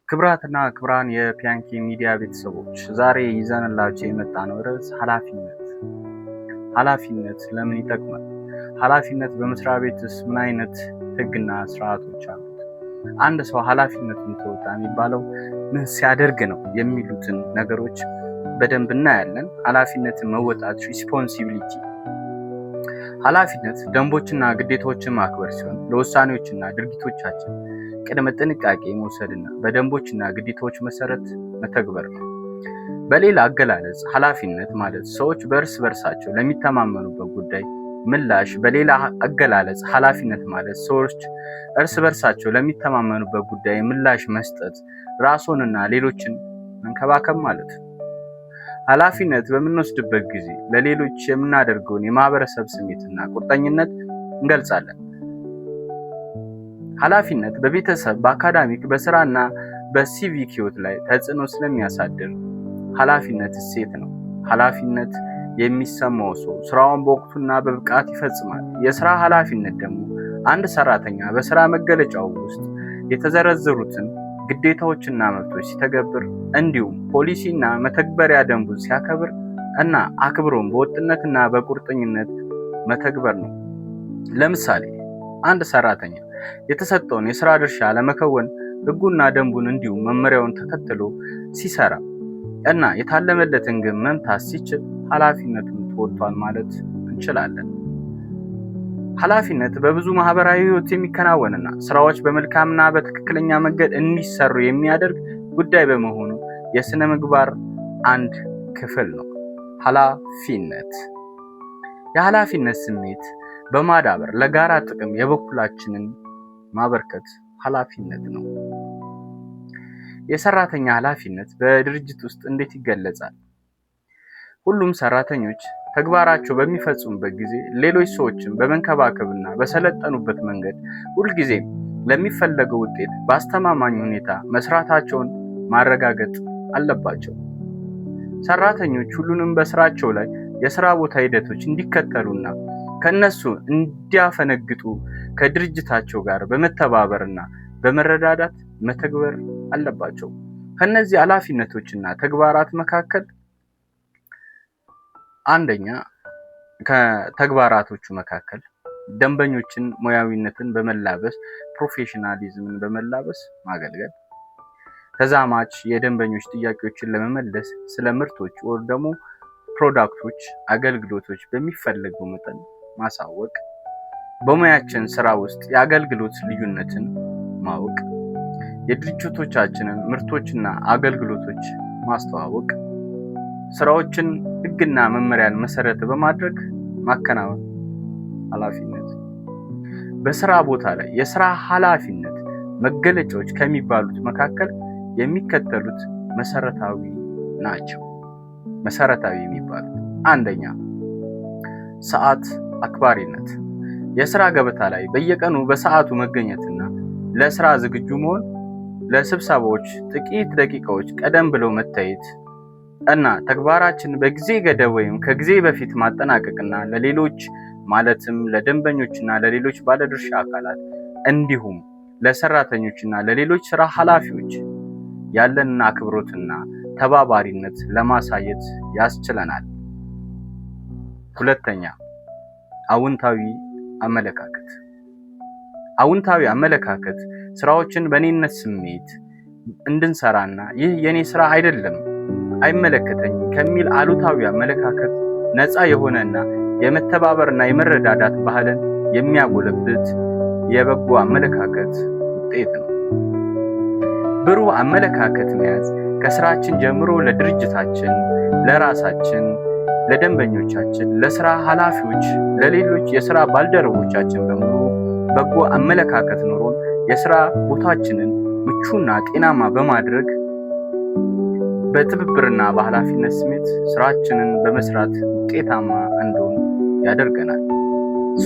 ክብራትና ክብራን የፒያንኪ ሚዲያ ቤተሰቦች ዛሬ ይዘንላችሁ የመጣነው ርዕስ ኃላፊነት። ኃላፊነት ለምን ይጠቅማል? ኃላፊነት በመስሪያ ቤትስ ምን አይነት ህግና ስርዓቶች አሉት? አንድ ሰው ኃላፊነቱን ተወጣ የሚባለው ምን ሲያደርግ ነው የሚሉትን ነገሮች በደንብ እናያለን። ኃላፊነትን መወጣት ሪስፖንሲቢሊቲ። ኃላፊነት ደንቦችና ግዴታዎችን ማክበር ሲሆን ለውሳኔዎችና ድርጊቶቻችን ቅድመ ጥንቃቄ መውሰድና በደንቦችና ግዴታዎች መሰረት መተግበር ነው። በሌላ አገላለጽ ኃላፊነት ማለት ሰዎች በእርስ በርሳቸው ለሚተማመኑበት ጉዳይ ምላሽ። በሌላ አገላለጽ ኃላፊነት ማለት ሰዎች እርስ በርሳቸው ለሚተማመኑበት ጉዳይ ምላሽ መስጠት፣ ራስዎንና ሌሎችን መንከባከብ ማለት ነው። ኃላፊነት በምንወስድበት ጊዜ ለሌሎች የምናደርገውን የማህበረሰብ ስሜትና ቁርጠኝነት እንገልጻለን። ኃላፊነት በቤተሰብ፣ በአካዳሚክ፣ በስራና በሲቪክ ህይወት ላይ ተጽዕኖ ስለሚያሳድር ኃላፊነት እሴት ነው። ኃላፊነት የሚሰማው ሰው ስራውን በወቅቱና በብቃት ይፈጽማል። የስራ ኃላፊነት ደግሞ አንድ ሰራተኛ በስራ መገለጫው ውስጥ የተዘረዘሩትን ግዴታዎችና መብቶች ሲተገብር እንዲሁም ፖሊሲና መተግበሪያ ደንቡን ሲያከብር እና አክብሮም በወጥነትና በቁርጠኝነት መተግበር ነው። ለምሳሌ አንድ ሰራተኛ የተሰጠውን የስራ ድርሻ ለመከወን ህጉና ደንቡን እንዲሁም መመሪያውን ተከትሎ ሲሰራ እና የታለመለትን ግብ መምታት ሲችል ኃላፊነቱን ተወጥቷል ማለት እንችላለን። ኃላፊነት በብዙ ማህበራዊ ህይወት የሚከናወንና ስራዎች በመልካምና በትክክለኛ መንገድ እንዲሰሩ የሚያደርግ ጉዳይ በመሆኑ የስነ ምግባር አንድ ክፍል ነው። ኃላፊነት የኃላፊነት ስሜት በማዳበር ለጋራ ጥቅም የበኩላችንን ማበርከት ኃላፊነት ነው። የሰራተኛ ኃላፊነት በድርጅት ውስጥ እንዴት ይገለጻል? ሁሉም ሰራተኞች ተግባራቸው በሚፈጽሙበት ጊዜ ሌሎች ሰዎችን በመንከባከብና በሰለጠኑበት መንገድ ሁልጊዜም ለሚፈለገው ውጤት በአስተማማኝ ሁኔታ መስራታቸውን ማረጋገጥ አለባቸው። ሰራተኞች ሁሉንም በስራቸው ላይ የስራ ቦታ ሂደቶች እንዲከተሉና ከነሱ እንዲያፈነግጡ ከድርጅታቸው ጋር በመተባበርና በመረዳዳት መተግበር አለባቸው። ከነዚህ ኃላፊነቶችና ተግባራት መካከል አንደኛ ከተግባራቶቹ መካከል ደንበኞችን ሙያዊነትን በመላበስ ፕሮፌሽናሊዝምን በመላበስ ማገልገል፣ ተዛማች የደንበኞች ጥያቄዎችን ለመመለስ ስለ ምርቶች ወይም ደግሞ ፕሮዳክቶች፣ አገልግሎቶች በሚፈለገው መጠን ማሳወቅ፣ በሙያችን ስራ ውስጥ የአገልግሎት ልዩነትን ማወቅ፣ የድርጅቶቻችንን ምርቶችና አገልግሎቶች ማስተዋወቅ፣ ስራዎችን ህግና መመሪያን መሰረት በማድረግ ማከናወን ኃላፊነት። በስራ ቦታ ላይ የስራ ኃላፊነት መገለጫዎች ከሚባሉት መካከል የሚከተሉት መሰረታዊ ናቸው። መሰረታዊ የሚባሉት አንደኛ ሰዓት አክባሪነት። የስራ ገበታ ላይ በየቀኑ በሰዓቱ መገኘትና ለስራ ዝግጁ መሆን፣ ለስብሰባዎች ጥቂት ደቂቃዎች ቀደም ብለው መታየት እና ተግባራችን በጊዜ ገደብ ወይም ከጊዜ በፊት ማጠናቀቅና ለሌሎች ማለትም ለደንበኞችና ለሌሎች ባለድርሻ አካላት እንዲሁም ለሰራተኞችና ለሌሎች ስራ ኃላፊዎች ያለንን አክብሮትና ተባባሪነት ለማሳየት ያስችለናል። ሁለተኛ አዎንታዊ አመለካከት። አዎንታዊ አመለካከት ስራዎችን በእኔነት ስሜት እንድንሰራና ይህ የኔ ስራ አይደለም፣ አይመለከተኝም ከሚል አሉታዊ አመለካከት ነፃ የሆነና የመተባበርና የመረዳዳት ባህልን የሚያጎለብት የበጎ አመለካከት ውጤት ነው። ብሩህ አመለካከት መያዝ ከስራችን ጀምሮ ለድርጅታችን፣ ለራሳችን፣ ለደንበኞቻችን፣ ለስራ ኃላፊዎች፣ ለሌሎች የስራ ባልደረቦቻችን በሙሉ በጎ አመለካከት ኖሮን የስራ ቦታችንን ምቹና ጤናማ በማድረግ በትብብርና በኃላፊነት ስሜት ስራችንን በመስራት ውጤታማ እንድንሆን ያደርገናል።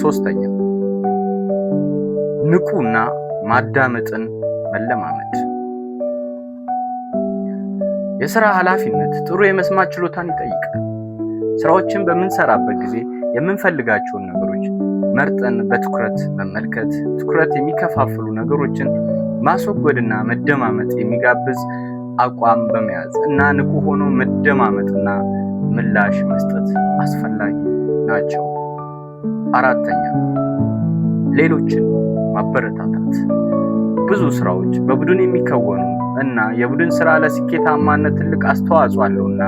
ሶስተኛ ንቁና ማዳመጥን መለማመድ። የስራ ኃላፊነት ጥሩ የመስማት ችሎታን ይጠይቃል። ስራዎችን በምንሰራበት ጊዜ የምንፈልጋቸውን ነገሮች መርጠን በትኩረት መመልከት፣ ትኩረት የሚከፋፍሉ ነገሮችን ማስወገድና መደማመጥ የሚጋብዝ አቋም በመያዝ እና ንቁ ሆኖ መደማመጥና ምላሽ መስጠት አስፈላጊ ናቸው። አራተኛ ሌሎችን ማበረታታት። ብዙ ስራዎች በቡድን የሚከወኑ እና የቡድን ስራ ለስኬታማነት ትልቅ አስተዋጽኦ አለውና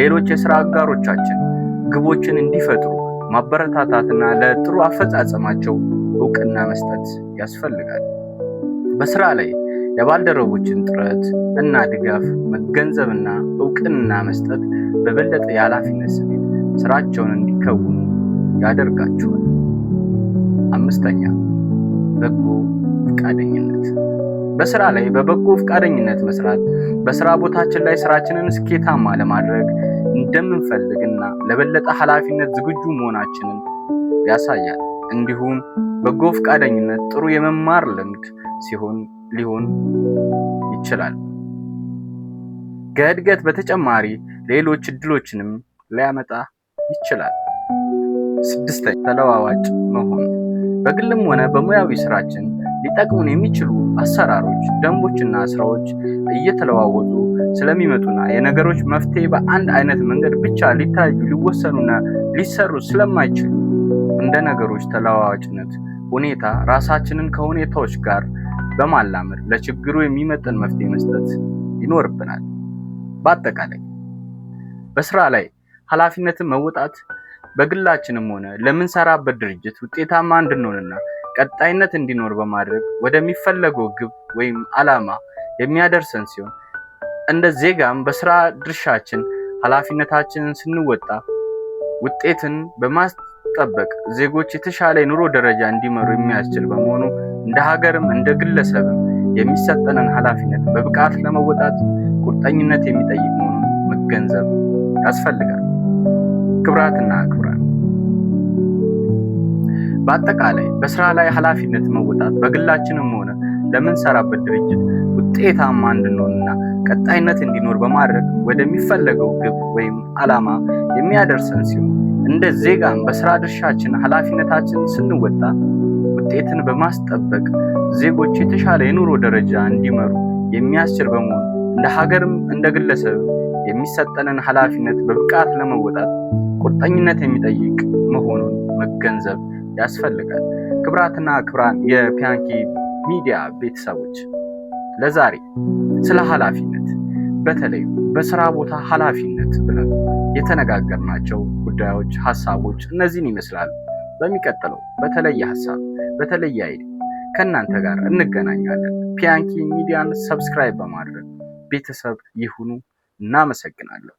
ሌሎች የስራ አጋሮቻችን ግቦችን እንዲፈጥሩ ማበረታታትና ለጥሩ አፈጻጸማቸው እውቅና መስጠት ያስፈልጋል። በስራ ላይ የባልደረቦችን ጥረት እና ድጋፍ መገንዘብና እውቅና መስጠት በበለጠ የኃላፊነት ስሜት ስራቸውን እንዲከውኑ ያደርጋቸዋል። አምስተኛ በጎ ፈቃደኝነት። በስራ ላይ በበጎ ፈቃደኝነት መስራት በስራ ቦታችን ላይ ስራችንን ስኬታማ ለማድረግ እንደምንፈልግና ለበለጠ ኃላፊነት ዝግጁ መሆናችንን ያሳያል። እንዲሁም በጎ ፈቃደኝነት ጥሩ የመማር ልምድ ሊሆን ይችላል። ከእድገት በተጨማሪ ሌሎች እድሎችንም ሊያመጣ ይችላል። ስድስተኛ ተለዋዋጭ መሆን። በግልም ሆነ በሙያዊ ስራችን ሊጠቅሙን የሚችሉ አሰራሮች፣ ደንቦችና ስራዎች እየተለዋወጡ ስለሚመጡና የነገሮች መፍትሄ በአንድ አይነት መንገድ ብቻ ሊታዩ ሊወሰኑና ሊሰሩ ስለማይችሉ እንደ ነገሮች ተለዋዋጭነት ሁኔታ ራሳችንን ከሁኔታዎች ጋር በማላመድ ለችግሩ የሚመጥን መፍትሄ መስጠት ይኖርብናል። በአጠቃላይ በስራ ላይ ኃላፊነትን መወጣት በግላችንም ሆነ ለምንሰራበት ድርጅት ውጤታማ እንድንሆንና ቀጣይነት እንዲኖር በማድረግ ወደሚፈለገው ግብ ወይም ዓላማ የሚያደርሰን ሲሆን እንደ ዜጋም በስራ ድርሻችን ኃላፊነታችንን ስንወጣ ውጤትን በማስጠበቅ ዜጎች የተሻለ የኑሮ ደረጃ እንዲመሩ የሚያስችል በመሆኑ እንደ ሀገርም እንደ ግለሰብም የሚሰጠንን ኃላፊነት በብቃት ለመወጣት ቁርጠኝነት የሚጠይቅ መሆኑን መገንዘብ ያስፈልጋል። ክቡራትና ክቡራን፣ በአጠቃላይ በስራ ላይ ኃላፊነት መወጣት በግላችንም ሆነ ለምንሰራበት ድርጅት ውጤታማ እንድንሆንና ቀጣይነት እንዲኖር በማድረግ ወደሚፈለገው ግብ ወይም ዓላማ የሚያደርሰን ሲሆን እንደ ዜጋም በስራ ድርሻችን ኃላፊነታችንን ስንወጣ ውጤትን በማስጠበቅ ዜጎች የተሻለ የኑሮ ደረጃ እንዲመሩ የሚያስችል በመሆኑ እንደ ሀገርም እንደ ግለሰብ የሚሰጠንን ኃላፊነት በብቃት ለመወጣት ቁርጠኝነት የሚጠይቅ መሆኑን መገንዘብ ያስፈልጋል። ክቡራትና ክቡራን የፒያንኪ ሚዲያ ቤተሰቦች ለዛሬ ስለ ኃላፊነት በተለይ በስራ ቦታ ኃላፊነት ብለን የተነጋገርናቸው ጉዳዮች፣ ሀሳቦች እነዚህን ይመስላሉ። በሚቀጥለው በተለየ ሀሳብ በተለየ አይዲያ ከእናንተ ጋር እንገናኛለን። ፒያንኪ ሚዲያን ሰብስክራይብ በማድረግ ቤተሰብ ይሁኑ። እናመሰግናለን።